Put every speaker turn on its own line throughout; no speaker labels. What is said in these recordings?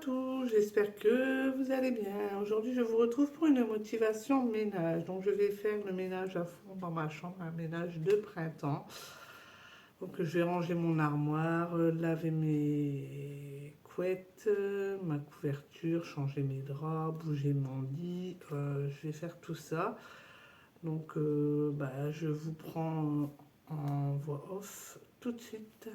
tous, j'espère que vous allez bien. Aujourd'hui, je vous retrouve pour une motivation ménage. Donc, je vais faire le ménage à fond dans ma chambre, un ménage de printemps. Donc, je vais ranger mon armoire, laver mes couettes, ma couverture, changer mes draps, bouger mon lit. Je vais faire tout ça. Donc, je vous prends en voix off tout de suite.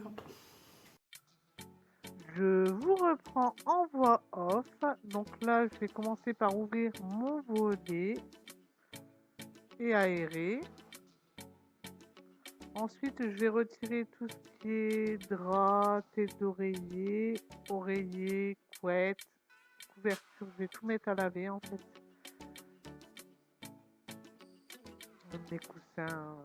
Je vous reprends en voix off. Donc là, je vais commencer par ouvrir mon volet et aérer. Ensuite, je vais retirer tout ce qui est drap, tête d'oreiller, oreiller, couette, couverture. Je vais tout mettre à laver en fait. Même les coussins.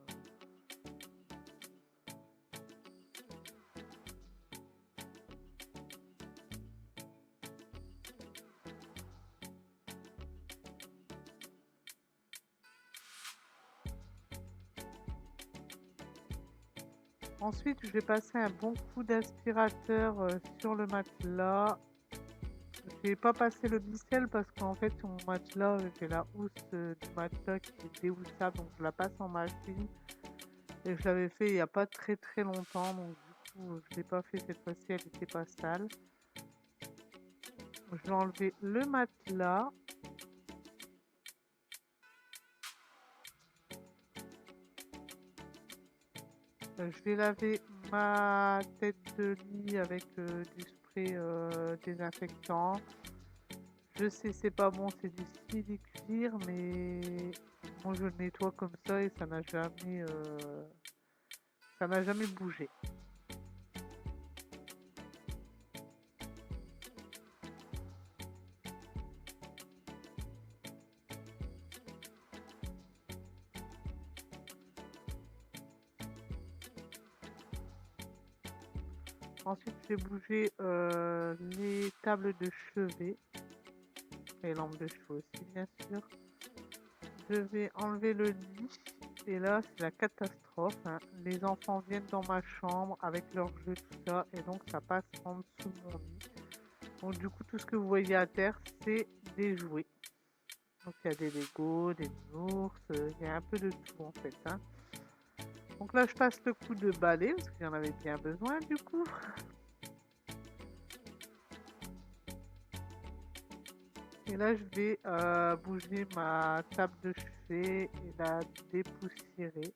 Ensuite, je vais passer un bon coup d'aspirateur sur le matelas. Je vais pas passer le ficelle parce qu'en fait sur mon matelas j'ai la housse du matelas qui est déhoussable, donc je la passe en machine et je l'avais fait il y a pas très longtemps, donc du coup je l'ai pas fait cette fois-ci, elle était pas sale. Je vais enlever le matelas. Je vais laver ma tête de lit avec du spray désinfectant. Je sais c'est pas bon, c'est du cuir, mais moi je le nettoie comme ça et ça n'a jamais bougé. Ensuite, je vais bouger les tables de chevet, les lampes de chevet aussi, bien sûr. Je vais enlever le lit. Et là, c'est la catastrophe, hein. Les enfants viennent dans ma chambre avec leurs jeux, tout ça, et donc ça passe en dessous de mon lit. Donc du coup, tout ce que vous voyez à terre, c'est des jouets. Donc il y a des Lego, des ours, il y a un peu de tout en fait, hein. Donc là, je passe le coup de balai, parce que j'en avais bien besoin du coup. Et là, je vais bouger ma table de chevet et la dépoussiérer.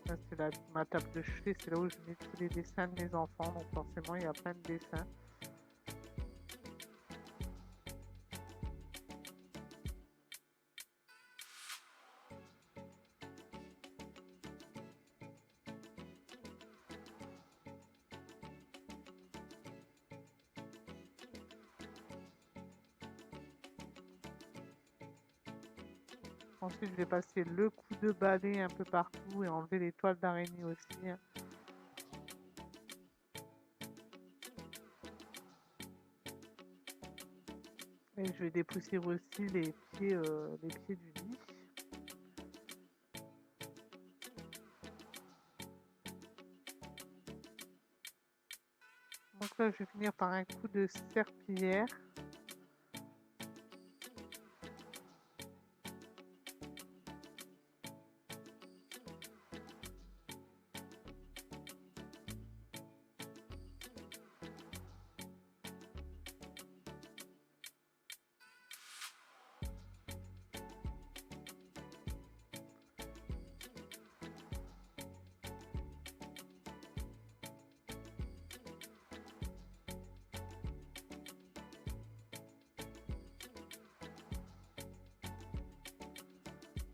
Là, c'est ma table de chevet, c'est là où je mets tous les dessins de mes enfants. Donc forcément, il y a plein de dessins. Ensuite, je vais passer le coup de balai un peu partout et enlever les toiles d'araignée aussi, hein. Et je vais dépoussiérer aussi les pieds du lit. Donc là, je vais finir par un coup de serpillière.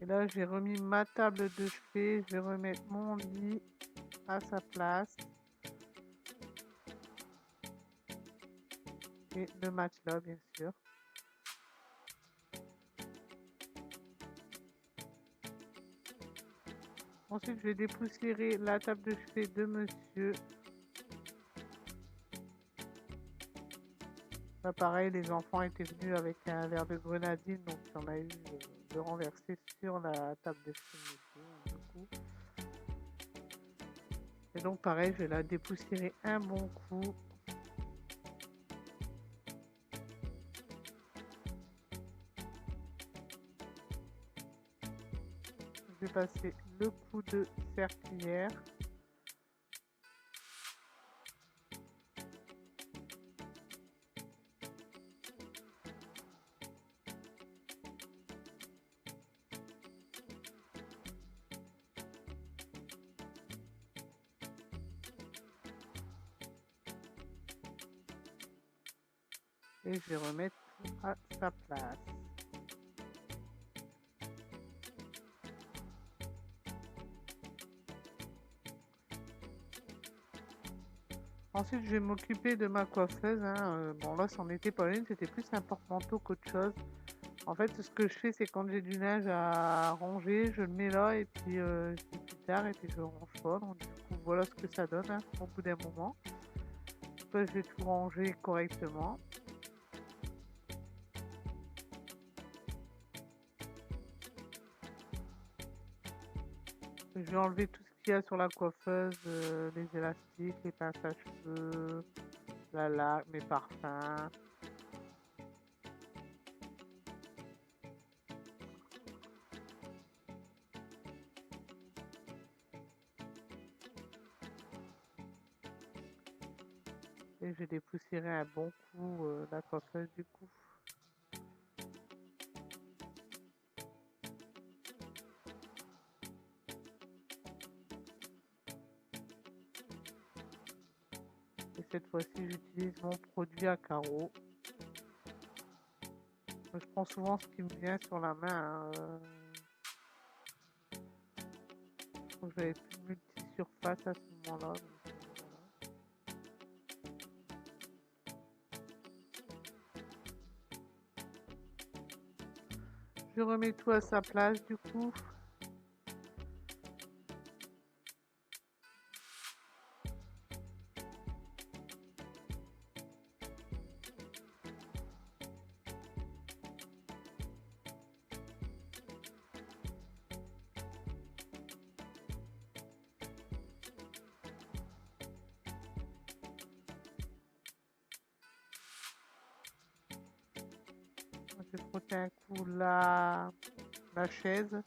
Et là, j'ai remis ma table de chevet. Je vais remettre mon lit à sa place. Et le matelas, bien sûr. Ensuite, je vais dépoussiérer la table de chevet de monsieur. Là, pareil, les enfants étaient venus avec un verre de grenadine, donc on a eu de renverser sur la table de chevet de monsieur. Et donc pareil, je vais la dépoussiérer un bon coup. Je vais passer le coup de serpillière. Et je vais remettre tout à sa place. Ensuite, je vais m'occuper de ma coiffeuse. Bon, là, c'en était pas une, c'était plus un porte-manteau qu'autre chose. En fait, ce que je fais, c'est quand j'ai du linge à ranger, je le mets là et puis je dis plus tard et puis je range pas. Donc, du coup, voilà ce que ça donne au bout d'un moment. Après, je vais tout ranger correctement. Je vais enlever tout ce qu'il y a sur la coiffeuse, les élastiques, les pinces à cheveux, la laque, mes parfums. Et je vais dépoussiérer un bon coup la coiffeuse du coup. Et cette fois-ci, j'utilise mon produit à carreaux. Je prends souvent ce qui me vient sur la main. Donc j'avais plus multi-surface à ce moment-là. Voilà. Je remets tout à sa place du coup. Je vais frotter un coup la chaise.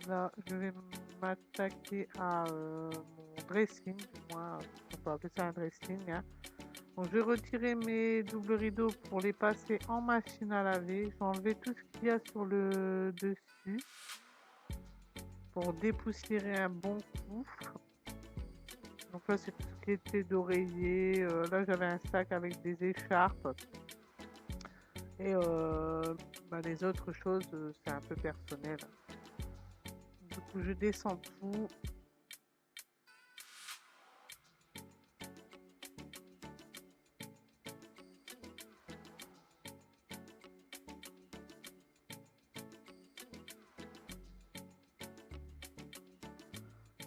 Et là, je vais m'attaquer à mon dressing, du moins, on peut appeler ça un dressing. Donc, je vais retirer mes doubles rideaux pour les passer en machine à laver. Je vais enlever tout ce qu'il y a sur le dessus pour dépoussiérer un bon coup. Donc là, c'est tout ce qui était d'oreiller. Là, j'avais un sac avec des écharpes. Et les autres choses, c'est un peu personnel. Du coup, je descends tout.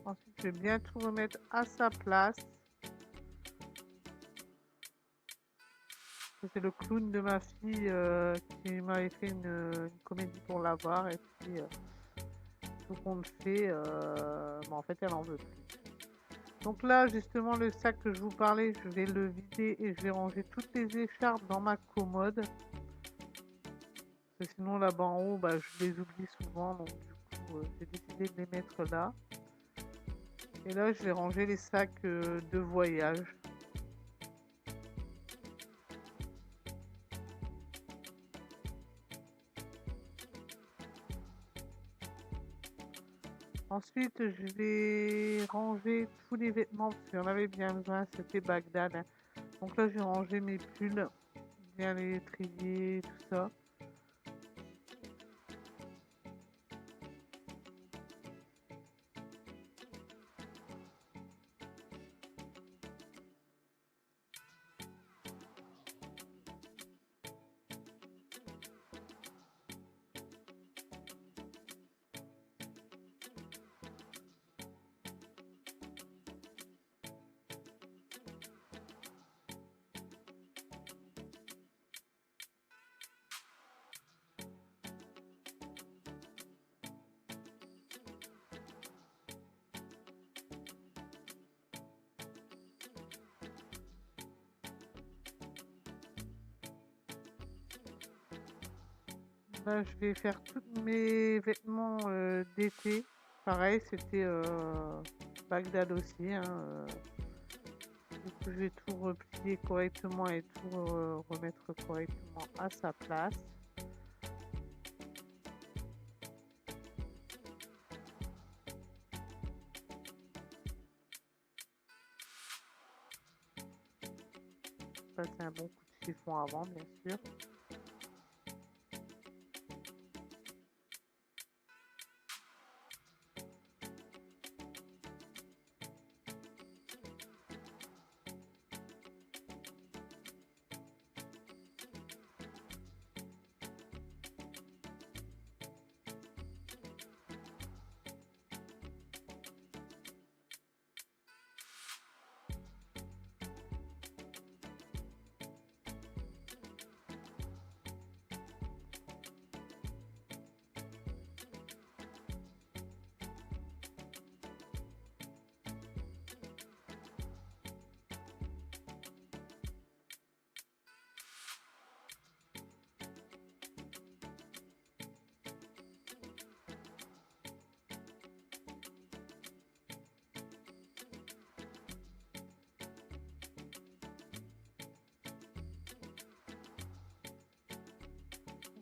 Ensuite, je vais bien tout remettre à sa place. C'est le clown de ma fille qui m'avait fait une comédie pour l'avoir. Et puis, tout qu'on le fait, en fait, elle en veut plus. Donc là, justement, le sac que je vous parlais, je vais le vider et je vais ranger toutes les écharpes dans ma commode. Parce que sinon, là-bas en haut, je les oublie souvent. Donc, du coup, j'ai décidé de les mettre là. Et là, je vais ranger les sacs de voyage. Ensuite, je vais ranger tous les vêtements parce qu'il y en avait bien besoin, c'était Bagdad. Donc là, j'ai rangé mes pulls, bien les trier, tout ça. Là, je vais faire tous mes vêtements d'été. Pareil, c'était Bagdad aussi, hein, du coup, je vais tout replier correctement et tout remettre correctement à sa place. Passer un bon coup de chiffon avant, bien sûr.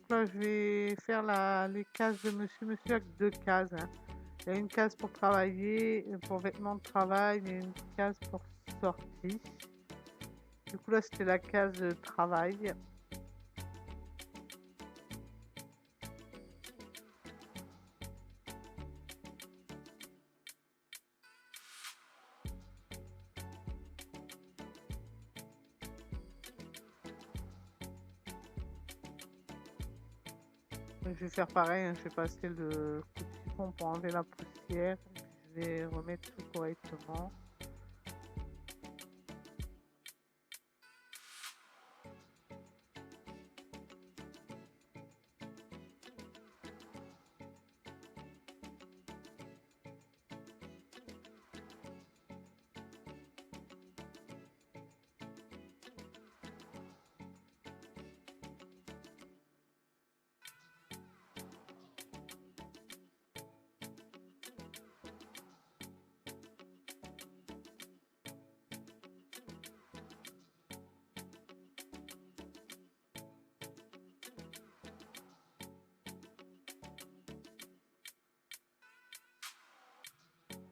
Donc là, je vais faire les cases de monsieur avec deux cases, hein. Il y a une case pour travailler, pour vêtements de travail, et une case pour sortie. Du coup, là, c'était la case travail. Je vais faire pareil, hein, je vais passer le coup de chiffon pour enlever la poussière. Et puis je vais remettre tout correctement.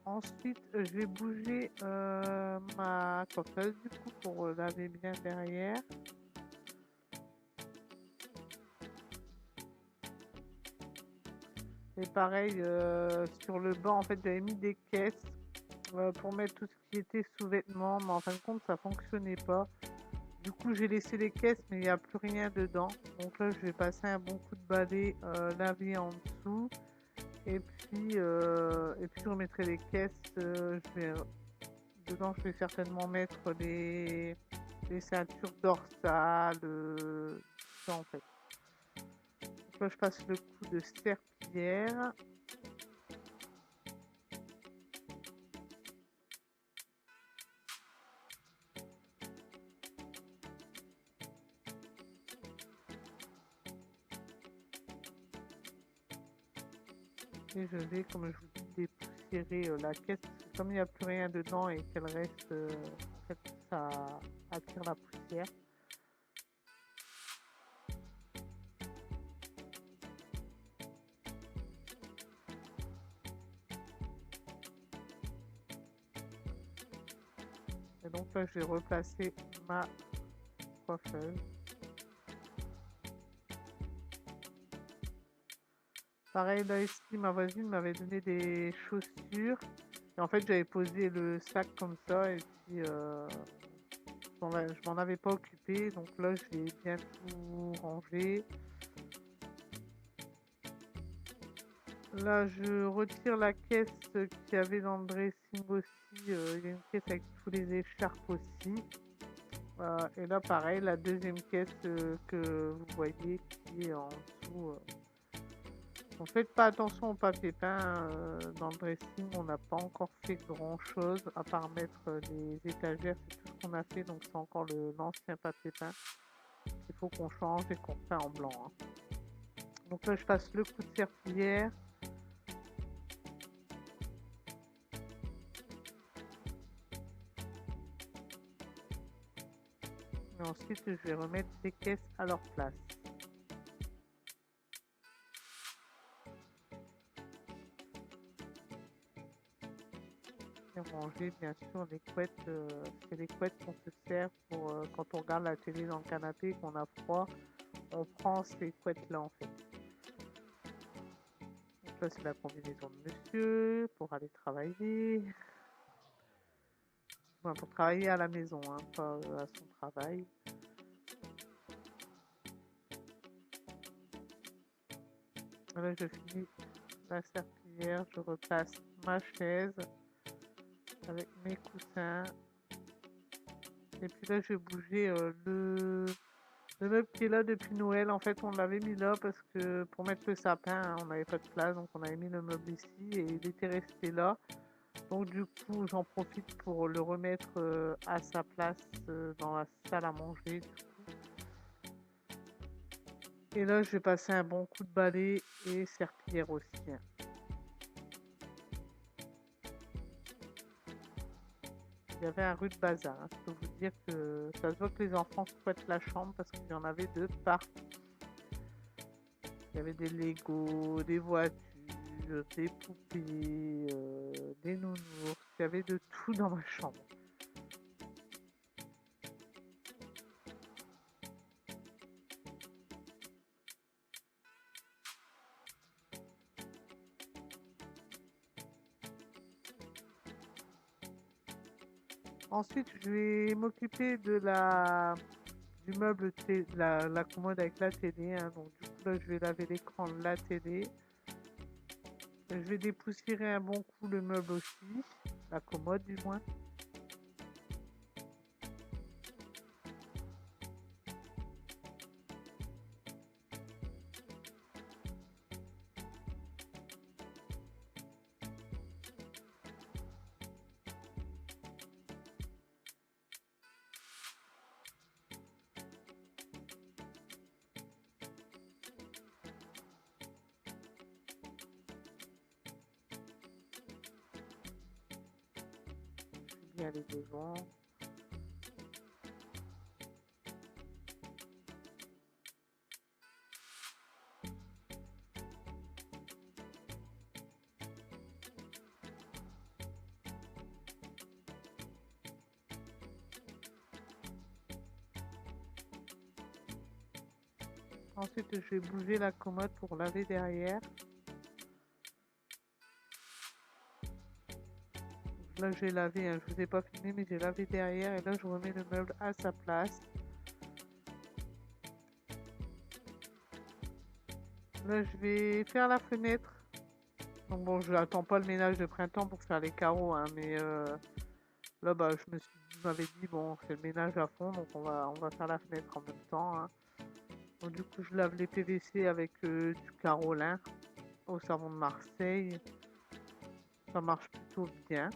Ensuite, je vais bouger ma coiffeuse du coup pour laver bien derrière. Et pareil, sur le banc, en fait, j'avais mis des caisses pour mettre tout ce qui était sous-vêtements, mais en fin de compte, ça fonctionnait pas. Du coup, j'ai laissé les caisses, mais il n'y a plus rien dedans. Donc là, je vais passer un bon coup de balai laver en dessous. Et puis je remettrai les caisses. Dedans, je vais certainement mettre les ceintures dorsales, tout ça en fait. Donc là, je passe le coup de serpillière. Et je vais, comme je vous dis, dépoussiérer la caisse. Parce que comme il n'y a plus rien dedans et qu'elle reste, en fait, ça attire la poussière. Et donc là, je vais replacer ma coiffeuse. Pareil, là ici, ma voisine m'avait donné des chaussures. Et en fait, j'avais posé le sac comme ça. Et puis, je m'en avais pas occupé. Donc là, je vais bien tout ranger. Là, je retire la caisse qu'il y avait dans le dressing aussi. Il y a une caisse avec tous les écharpes aussi. Et là, pareil, la deuxième caisse que vous voyez qui est en dessous. Donc faites pas attention au papier peint dans le dressing, on n'a pas encore fait grand chose à part mettre les étagères, c'est tout ce qu'on a fait, donc c'est encore l'ancien papier peint qu'il faut qu'on change et qu'on peint en blanc, hein. Donc là, je passe le coup de serpillière. Et ensuite, je vais remettre ces caisses à leur place. Et ranger, bien sûr, les couettes. C'est les couettes qu'on se sert pour quand on regarde la télé dans le canapé, qu'on a froid, on prend ces couettes-là en fait. Donc là, c'est la combinaison de monsieur pour aller travailler. Enfin, pour travailler à la maison, hein, pas à son travail. Là, je finis la serpillière, je replace ma chaise avec mes coussins. Et puis là, je vais bouger le meuble qui est là depuis Noël. En fait, on l'avait mis là parce que pour mettre le sapin, hein, on n'avait pas de place, donc on avait mis le meuble ici et il était resté là. Donc du coup, j'en profite pour le remettre à sa place dans la salle à manger. Et là, je vais passer un bon coup de balai et serpillière aussi, hein. Il y avait un rude bazar, hein. Je peux vous dire que ça se voit que les enfants squattent la chambre parce qu'il y en avait de partout. Il y avait des Lego, des voitures, des poupées, des nounours. Il y avait de tout dans ma chambre. Ensuite, je vais m'occuper du meuble, la commode avec la télé, hein. Donc du coup, là, je vais laver l'écran de la télé. Je vais dépoussiérer un bon coup le meuble aussi, la commode du moins. Je vais aller devant. Ensuite, je vais bouger la commode pour laver derrière. Là, j'ai lavé, hein. Je vous ai pas filmé, mais j'ai lavé derrière. Et là, je remets le meuble à sa place. Là, je vais faire la fenêtre. Donc bon, je n'attends pas le ménage de printemps pour faire les carreaux, hein, mais là, bah, je m'avais dit, bon, c'est le ménage à fond, donc on va faire la fenêtre en même temps, hein. Donc du coup, je lave les PVC avec du Carolin au savon de Marseille. Ça marche plutôt bien.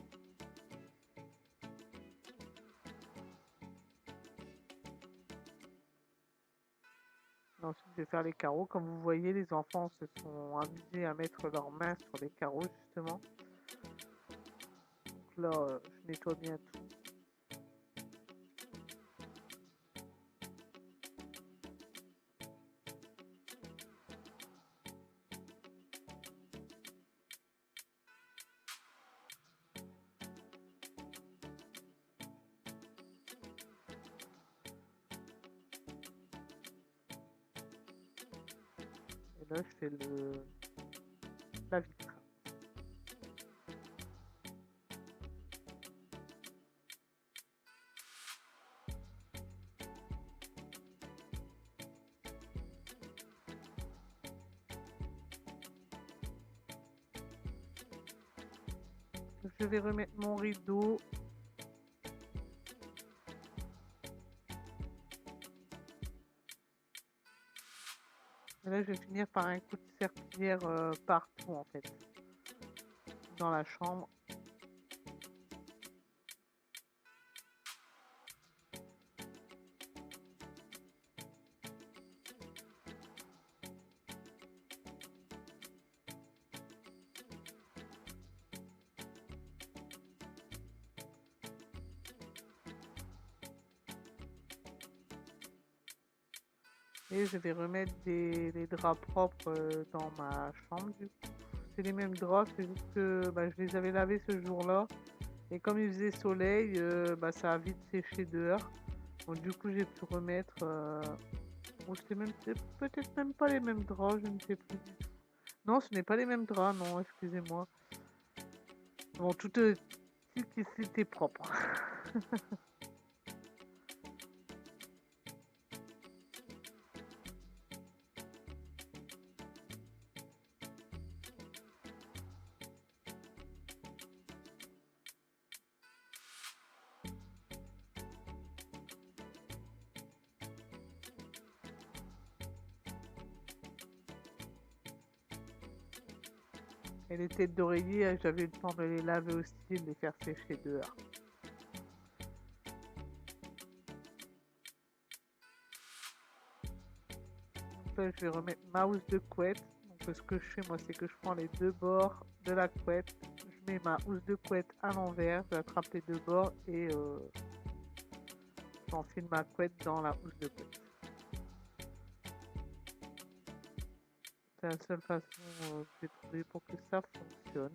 Ensuite, je vais faire les carreaux. Comme vous voyez, les enfants se sont amusés à mettre leurs mains sur les carreaux, justement. Donc là, je nettoie bien tout. Et là, je fais la vitre. Je vais remettre mon rideau. Et là, je vais finir par un coup de serpillière partout, en fait, dans la chambre. Et je vais remettre les draps propres dans ma chambre du coup. C'est les mêmes draps, c'est juste que bah, je les avais lavés ce jour-là. Et comme il faisait soleil, bah, ça a vite séché dehors. Donc du coup j'ai pu remettre... bon, c'est peut-être même pas les mêmes draps, je ne sais plus du tout. Non, ce n'est pas les mêmes draps, non, excusez-moi. Bon, tout c'était propre. Et les têtes d'oreiller, j'avais le temps de les laver aussi et de les faire sécher dehors. Donc là, je vais remettre ma housse de couette. Donc ce que je fais moi, c'est que je prends les deux bords de la couette, je mets ma housse de couette à l'envers, j'attrape les deux bords et j'enfile ma couette dans la housse de couette. C'est la seule façon que j'ai trouvé pour que ça fonctionne.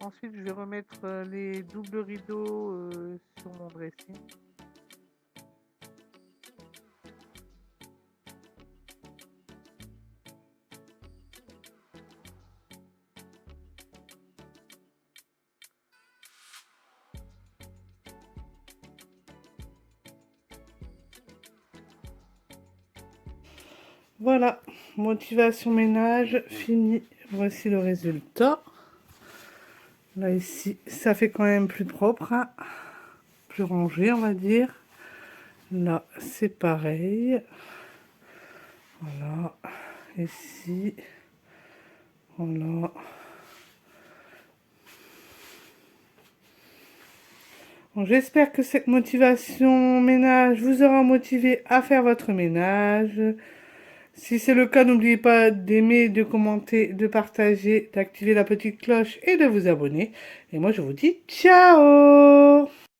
Ensuite, je vais remettre les doubles rideaux sur mon dressing. Voilà, motivation ménage fini. Voici le résultat. Là ici, ça fait quand même plus propre, hein, plus rangé on va dire. Là, c'est pareil. Voilà, ici, voilà. Bon, j'espère que cette motivation ménage vous aura motivé à faire votre ménage. Si c'est le cas, n'oubliez pas d'aimer, de commenter, de partager, d'activer la petite cloche et de vous abonner. Et moi, je vous dis ciao!